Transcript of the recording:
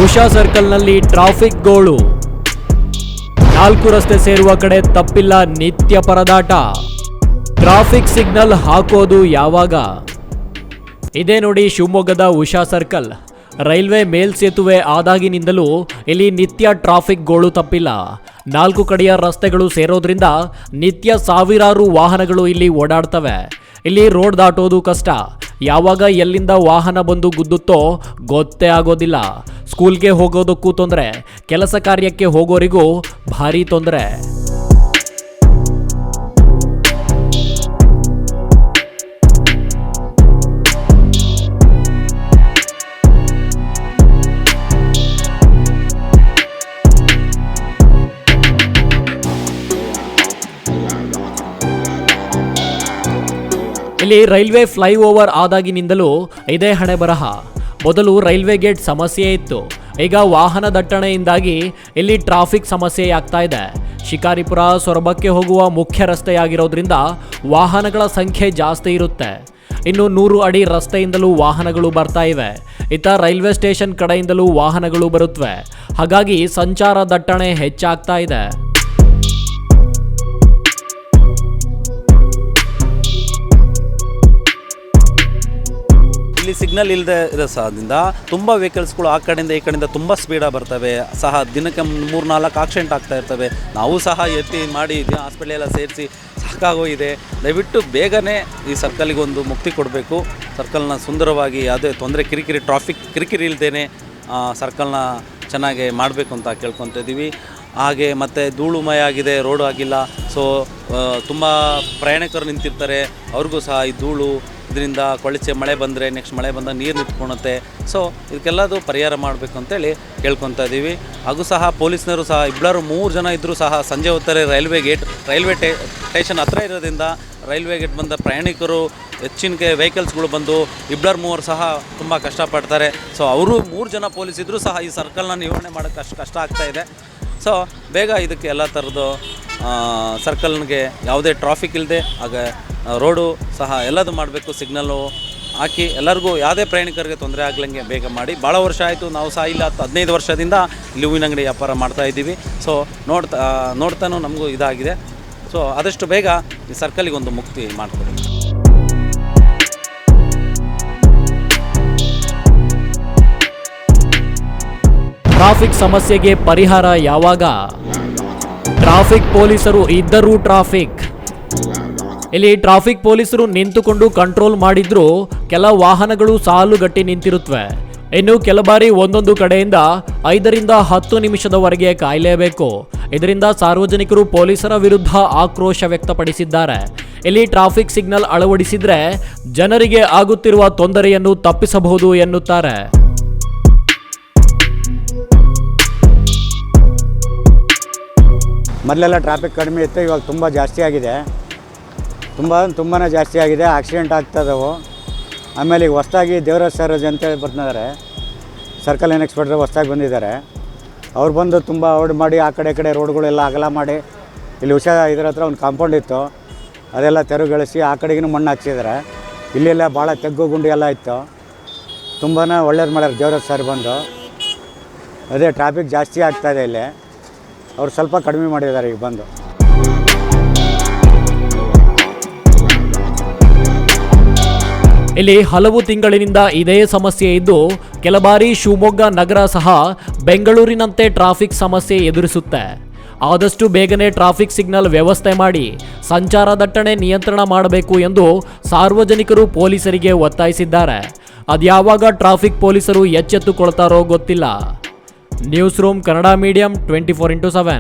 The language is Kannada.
ಉಷಾ ಸರ್ಕಲ್ನಲ್ಲಿ ಟ್ರಾಫಿಕ್ ಗೋಳು. 4 ರಸ್ತೆ ಸೇರುವ ಕಡೆ ತಪ್ಪಿಲ್ಲ ನಿತ್ಯ ಪರದಾಟ. ಟ್ರಾಫಿಕ್ ಸಿಗ್ನಲ್ ಹಾಕೋದು ಯಾವಾಗ? ಇದೇ ನೋಡಿ ಶಿವಮೊಗ್ಗದ ಉಷಾ ಸರ್ಕಲ್. ರೈಲ್ವೆ ಮೇಲ್ಸೇತುವೆ ಆದಾಗಿನಿಂದಲೂ ಇಲ್ಲಿ ನಿತ್ಯ ಟ್ರಾಫಿಕ್ ಗೋಳು ತಪ್ಪಿಲ್ಲ. 4 ಕಡೆಯ ರಸ್ತೆಗಳು ಸೇರೋದ್ರಿಂದ ನಿತ್ಯ ಸಾವಿರಾರು ವಾಹನಗಳು ಇಲ್ಲಿ ಓಡಾಡ್ತವೆ. ಇಲ್ಲಿ ರೋಡ್ ದಾಟೋದು ಕಷ್ಟ. ಯಾವಾಗ ಎಲ್ಲಿಂದ ವಾಹನ ಬಂದು ಗುದ್ದುತ್ತೋ ಗೊತ್ತೇ ಆಗೋದಿಲ್ಲ. ಸ್ಕೂಲ್ಗೆ ಹೋಗೋದಕ್ಕೂ ತೊಂದರೆ, ಕೆಲಸ ಕಾರ್ಯಕ್ಕೆ ಹೋಗೋರಿಗೂ ಭಾರಿ ತೊಂದರೆ. ಇಲ್ಲಿ ರೈಲ್ವೆ ಫ್ಲೈಓವರ್ ಆದಾಗಿನಿಂದಲೂ ಇದೇ ಹಣೆ ಬರಹ. ಮೊದಲು ರೈಲ್ವೆ ಗೇಟ್ ಸಮಸ್ಯೆ ಇತ್ತು. ಈಗ ವಾಹನ ದಟ್ಟಣೆಯಿಂದಾಗಿ ಇಲ್ಲಿ ಟ್ರಾಫಿಕ್ ಸಮಸ್ಯೆ ಆಗ್ತಾ ಇದೆ. ಶಿಕಾರಿಪುರ ಸೊರಬಕ್ಕೆ ಹೋಗುವ ಮುಖ್ಯ ರಸ್ತೆಯಾಗಿರೋದ್ರಿಂದ ವಾಹನಗಳ ಸಂಖ್ಯೆ ಜಾಸ್ತಿ ಇರುತ್ತೆ. ಇನ್ನು 100 ಅಡಿ ರಸ್ತೆಯಿಂದಲೂ ವಾಹನಗಳು ಬರ್ತಾ ಇವೆ. ಇತ್ತ ರೈಲ್ವೆ ಸ್ಟೇಷನ್ ಕಡೆಯಿಂದಲೂ ವಾಹನಗಳು ಬರುತ್ತವೆ. ಹಾಗಾಗಿ ಸಂಚಾರ ದಟ್ಟಣೆ ಹೆಚ್ಚಾಗ್ತಾ ಇದೆ. ಇಲ್ಲಿ ಸಿಗ್ನಲ್ ಇಲ್ಲದೆ ಇರೋ ಸಹದಿಂದ ತುಂಬ ವೆಹಿಕಲ್ಸ್ಗಳು ಆ ಕಡೆಯಿಂದ ಈ ಕಡೆಯಿಂದ ತುಂಬ ಸ್ಪೀಡಾಗಿ ಬರ್ತವೆ. ಸಹ ದಿನಕ್ಕೆ 3-4 ಆಕ್ಸಿಡೆಂಟ್ ಆಗ್ತಾ ಇರ್ತವೆ. ನಾವು ಸಹ ಎತ್ತಿ ಮಾಡಿ ಹಾಸ್ಪಿಟಲೆಲ್ಲ ಸೇರಿಸಿ ಸಾಕಾಗೋಗಿದೆ. ದಯವಿಟ್ಟು ಬೇಗನೆ ಈ ಸರ್ಕಲಿಗೆ ಒಂದು ಮುಕ್ತಿ ಕೊಡಬೇಕು. ಸರ್ಕಲ್ನ ಸುಂದರವಾಗಿ ಯಾವುದೇ ತೊಂದರೆ ಟ್ರಾಫಿಕ್ ಕಿರಿಕಿರಿ ಇಲ್ಲದೇ ಸರ್ಕಲ್ನ ಚೆನ್ನಾಗಿ ಮಾಡಬೇಕು ಅಂತ ಕೇಳ್ಕೊತಿದ್ದೀವಿ. ಹಾಗೆ ಮತ್ತು ಧೂಳುಮಯ ಆಗಿದೆ, ರೋಡು ಆಗಿಲ್ಲ. ಸೊ ತುಂಬ ಪ್ರಯಾಣಿಕರು ನಿಂತಿರ್ತಾರೆ. ಅವ್ರಿಗೂ ಸಹ ಈ ಧೂಳು ಇದರಿಂದ ಕೊಳಚೆ ಮಳೆ ಬಂದರೆ ನೆಕ್ಸ್ಟ್ ಮಳೆ ಬಂದಾಗ ನೀರು ನಿಂತ್ಕೊಳುತ್ತೆ. ಸೊ ಇದಕ್ಕೆಲ್ಲದು ಪರಿಹಾರ ಮಾಡಬೇಕು ಅಂತೇಳಿ ಕೇಳ್ಕೊತಾ ಇದ್ದೀವಿ. ಹಾಗೂ ಸಹ ಪೊಲೀಸ್ನವರು ಸಹ 2-3 ಜನ ಇದ್ದರೂ ಸಹ ಸಂಜೆ ಹೊತ್ತಾರೆ ರೈಲ್ವೆ ಸ್ಟೇಷನ್ ಹತ್ರ ಇರೋದ್ರಿಂದ ರೈಲ್ವೆ ಗೇಟ್ ಬಂದ ಪ್ರಯಾಣಿಕರು ಹೆಚ್ಚಿನ ವೆಹಿಕಲ್ಸ್ಗಳು ಬಂದು 2-3 ಸಹ ತುಂಬ ಕಷ್ಟಪಡ್ತಾರೆ. ಸೊ ಅವರು 3 ಜನ ಪೊಲೀಸ್ ಇದ್ದರೂ ಸಹ ಈ ಸರ್ಕಲ್ನ ನಿರ್ವಹಣೆ ಮಾಡೋಕ್ಕೆ ಕಷ್ಟ ಆಗ್ತಾಯಿದೆ. ಸೊ ಬೇಗ ಇದಕ್ಕೆ ಎಲ್ಲ ಥರದ್ದು ಸರ್ಕಲ್ಗೆ ಯಾವುದೇ ಟ್ರಾಫಿಕ್ ಇಲ್ಲದೆ ಆಗ ರೋಡು ಸಹ ಎಲ್ಲದು ಮಾಡಬೇಕು. ಸಿಗ್ನಲ್ಲು ಹಾಕಿ ಎಲ್ಲರಿಗೂ ಯಾವುದೇ ಪ್ರಯಾಣಿಕರಿಗೆ ತೊಂದರೆ ಆಗ್ಲಂಗೆ ಬೇಗ ಮಾಡಿ. ಭಾಳ ವರ್ಷ ಆಯಿತು, ನಾವು ಸಹ ಇಲ್ಲ 15 ವರ್ಷದಿಂದ ಇಲ್ಲಿ ಹೂವಿನ ಅಂಗಡಿ ವ್ಯಾಪಾರ ಮಾಡ್ತಾಯಿದ್ದೀವಿ. ಸೊ ನೋಡ್ತಾನೂ ನಮಗೂ ಇದಾಗಿದೆ. ಸೊ ಆದಷ್ಟು ಬೇಗ ಈ ಸರ್ಕಲಿಗೆ ಒಂದು ಮುಕ್ತಿ ಮಾಡಿಕೊಡಿ. ಟ್ರಾಫಿಕ್ ಸಮಸ್ಯೆಗೆ ಪರಿಹಾರ ಯಾವಾಗ? ಟ್ರಾಫಿಕ್ ಪೊಲೀಸರು ಇದ್ದರೂ ಇಲ್ಲಿ ಟ್ರಾಫಿಕ್ ಪೊಲೀಸರು ನಿಂತುಕೊಂಡು ಕಂಟ್ರೋಲ್ ಮಾಡಿದ್ರೂ ಕೆಲ ವಾಹನಗಳು ಸಾಲುಗಟ್ಟಿ ನಿಂತಿರುತ್ತವೆ. ಇನ್ನು ಕೆಲ ಬಾರಿ ಒಂದೊಂದು ಕಡೆಯಿಂದ 5-10 ನಿಮಿಷದವರೆಗೆ ಕಾಯಲೇಬೇಕು. ಇದರಿಂದ ಸಾರ್ವಜನಿಕರು ಪೊಲೀಸರ ವಿರುದ್ಧ ಆಕ್ರೋಶ ವ್ಯಕ್ತಪಡಿಸಿದ್ದಾರೆ. ಇಲ್ಲಿ ಟ್ರಾಫಿಕ್ ಸಿಗ್ನಲ್ ಅಳವಡಿಸಿದ್ರೆ ಜನರಿಗೆ ಆಗುತ್ತಿರುವ ತೊಂದರೆಯನ್ನು ತಪ್ಪಿಸಬಹುದು ಎನ್ನುತ್ತಾರೆ. ಮೊದಲೆಲ್ಲ ಟ್ರಾಫಿಕ್ ಕಡಿಮೆ ಇತ್ತು, ಇವಾಗ ತುಂಬ ಜಾಸ್ತಿ ಆಗಿದೆ. ತುಂಬಾ ಜಾಸ್ತಿ ಆಗಿದೆ. ಆಕ್ಸಿಡೆಂಟ್ ಆಗ್ತಾಯಿದ್ದಾವೆ. ಆಮೇಲೆ ಈಗ ಹೊಸದಾಗಿ ದೇವರಾಜ್ ಸರ್ ಅಂತೇಳಿ ಬರ್ತಿದ್ದಾರೆ, ಸರ್ಕಲ್ ಇನ್ಸ್ಪೆಕ್ಟರ್ ಹೊಸದಾಗಿ ಬಂದಿದ್ದಾರೆ. ಅವ್ರು ಬಂದು ತುಂಬ ಔಡ್ ಮಾಡಿ ಆ ಕಡೆ ರೋಡ್ಗಳೆಲ್ಲ ಅಗಲ ಮಾಡಿ ಇಲ್ಲಿ ಉಷಾ ಇದರ ಹತ್ರ ಒಂದು ಕಾಂಪೌಂಡ್ ಇತ್ತು, ಅದೆಲ್ಲ ತೆರವುಗೊಳಿಸಿ ಆ ಕಡೆಗೂ ಮಣ್ಣು ಹಾಕ್ಸಿದ್ದಾರೆ. ಇಲ್ಲೆಲ್ಲ ಭಾಳ ತೆಗ್ಗು ಗುಂಡಿ ಎಲ್ಲ ಇತ್ತು. ತುಂಬಾ ಒಳ್ಳೇದು ಮಾಡ್ಯಾರ ದೇವರಾಜ್ ಸರ್ ಬಂದು. ಅದೇ ಟ್ರಾಫಿಕ್ ಜಾಸ್ತಿ ಆಗ್ತಾಯಿದೆ ಇಲ್ಲಿ, ಅವ್ರು ಸ್ವಲ್ಪ ಕಡಿಮೆ ಮಾಡಿದ್ದಾರೆ ಈಗ ಬಂದು. ಇಲ್ಲಿ ಹಲವು ತಿಂಗಳಿನಿಂದ ಇದೇ ಸಮಸ್ಯೆ ಇದ್ದು ಕೆಲ ಬಾರಿ ಶಿವಮೊಗ್ಗ ನಗರ ಸಹ ಬೆಂಗಳೂರಿನಂತೆ ಟ್ರಾಫಿಕ್ ಸಮಸ್ಯೆ ಎದುರಿಸುತ್ತೆ. ಆದಷ್ಟು ಬೇಗನೆ ಟ್ರಾಫಿಕ್ ಸಿಗ್ನಲ್ ವ್ಯವಸ್ಥೆ ಮಾಡಿ ಸಂಚಾರ ದಟ್ಟಣೆ ನಿಯಂತ್ರಣ ಮಾಡಬೇಕು ಎಂದು ಸಾರ್ವಜನಿಕರು ಪೊಲೀಸರಿಗೆ ಒತ್ತಾಯಿಸಿದ್ದಾರೆ. ಅದ್ಯಾವಾಗ ಟ್ರಾಫಿಕ್ ಪೊಲೀಸರು ಎಚ್ಚೆತ್ತುಕೊಳ್ತಾರೋ ಗೊತ್ತಿಲ್ಲ. News room Kannada medium 24x7.